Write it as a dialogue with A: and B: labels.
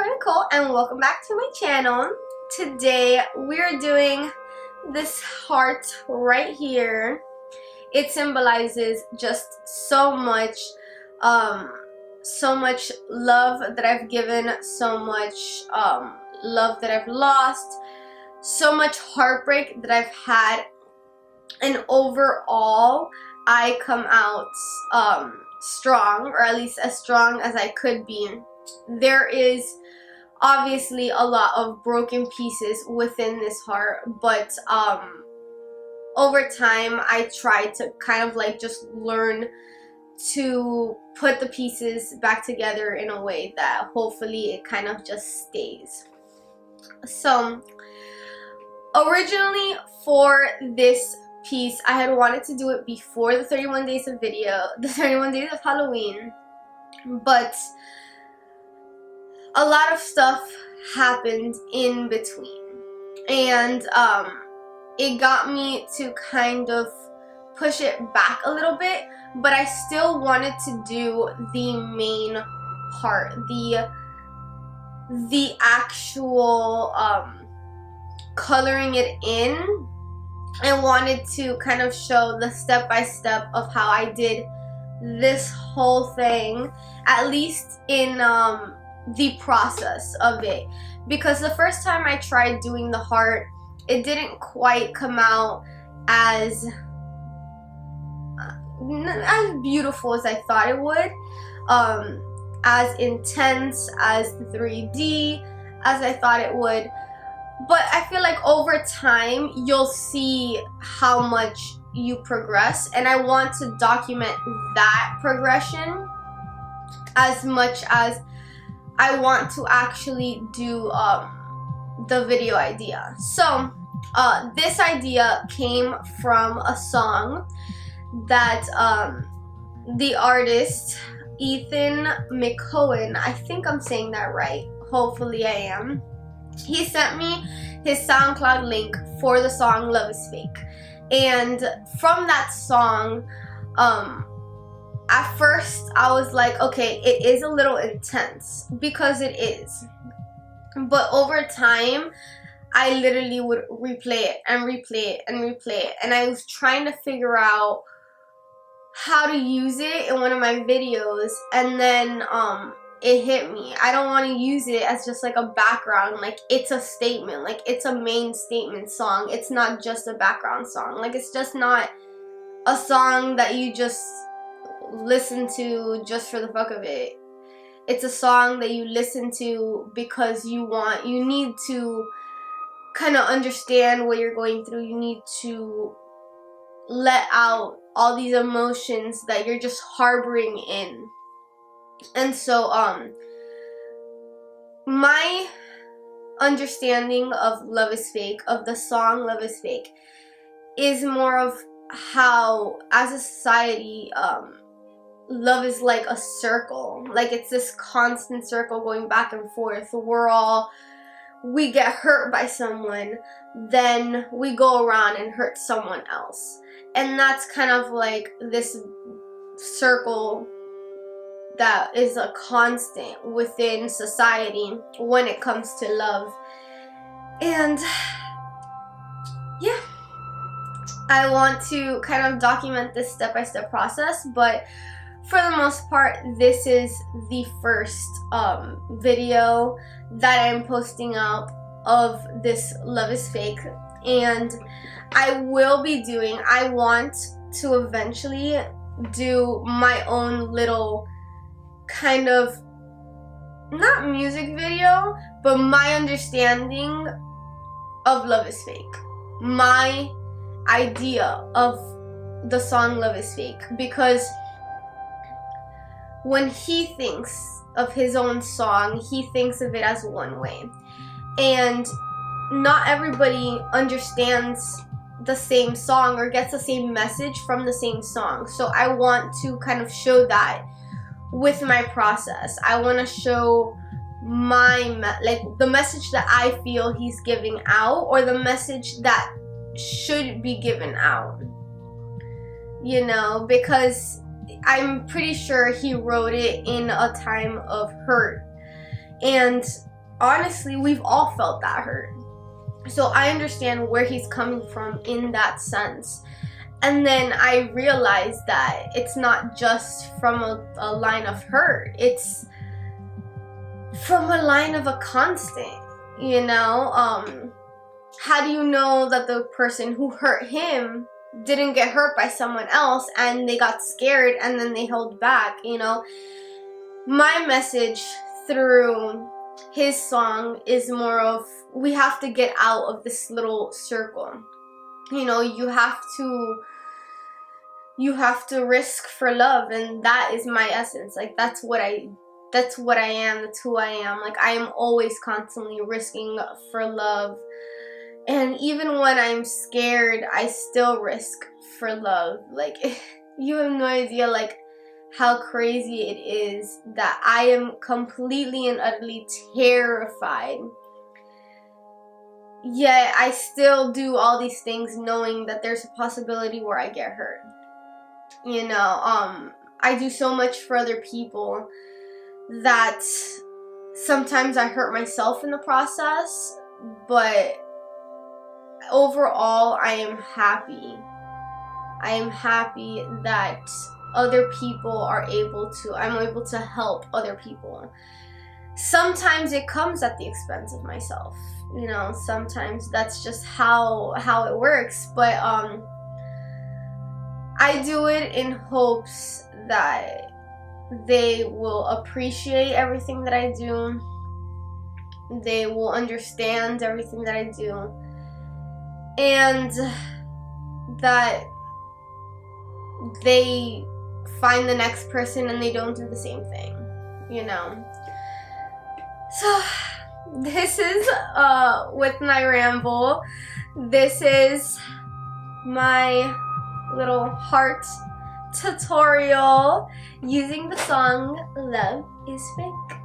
A: Nicole and welcome back to my channel. Today we're doing this heart right here. It symbolizes just so much love that I've given, so much love that I've lost, so much heartbreak that I've had, and overall I come out strong, or at least as strong as I could be. There is obviously a lot of broken pieces within this heart, but over time I tried to kind of like just learn to put the pieces back together in a way that hopefully it kind of just stays. So originally for this piece I had wanted to do it before the 31 days of Halloween, but a lot of stuff happened in between, and it got me to kind of push it back a little bit, but I still wanted to do the main part, the actual coloring it in. I wanted to kind of show the step-by-step of how I did this whole thing, at least in the process of it, because the first time I tried doing the heart, it didn't quite come out as beautiful as I thought it would, as intense, as 3D as I thought it would. But I feel like over time you'll see how much you progress, and I want to document that progression as much as I want to actually do the video idea. So this idea came from a song that the artist Mehron, I think I'm saying that right, hopefully I am, he sent me his SoundCloud link for the song Love Is Fake. And from that song, at first I was like, okay, it is a little intense, because it is, but over time I literally would replay it and replay it and replay it, and I was trying to figure out how to use it in one of my videos, and then it hit me. I don't want to use it as just like a background. Like, it's a statement, like it's a main statement song. It's not just a background song. Like, it's just not a song that you just listen to just for the fuck of it. It's a song that you listen to because you need to kind of understand what you're going through. You need to let out all these emotions that you're just harboring in. And so my understanding of Love Is Fake, of the song Love Is Fake, is more of how as a society love is like a circle. Like, it's this constant circle going back and forth. We get hurt by someone, then we go around and hurt someone else. And that's kind of like this circle that is a constant within society when it comes to love. And yeah, I want to kind of document this step-by-step process, but for the most part, this is the first video that I'm posting up of this Love Is Fake. And I want to eventually do my own little kind of, not music video, but my understanding of Love Is Fake, my idea of the song Love Is Fake, because when he thinks of his own song, he thinks of it as one way, and not everybody understands the same song or gets the same message from the same song. So I want to kind of show that with my process. I want to show the message that I feel he's giving out, or the message that should be given out, you know, because I'm pretty sure he wrote it in a time of hurt, and honestly, we've all felt that hurt. So I understand where he's coming from in that sense. And then I realized that it's not just from a line of hurt. It's from a line of a constant, you know? How do you know that the person who hurt him didn't get hurt by someone else and they got scared and then they held back, you know? My message through his song is more of, we have to get out of this little circle. You know, you have to risk for love, and that is my essence. Like, that's what I am, that's who I am. Like, I am always constantly risking for love. And even when I'm scared, I still risk for love. Like, you have no idea, like, how crazy it is that I am completely and utterly terrified. Yet I still do all these things knowing that there's a possibility where I get hurt. You know, I do so much for other people that sometimes I hurt myself in the process, but overall I am happy. I am happy that other people I'm able to help other people. Sometimes it comes at the expense of myself, you know, sometimes that's just how it works, but I do it in hopes that they will appreciate everything that I do, they will understand everything that I do, and that they find the next person and they don't do the same thing, you know. So this is with my ramble. This is my little heart tutorial using the song Love is Fake.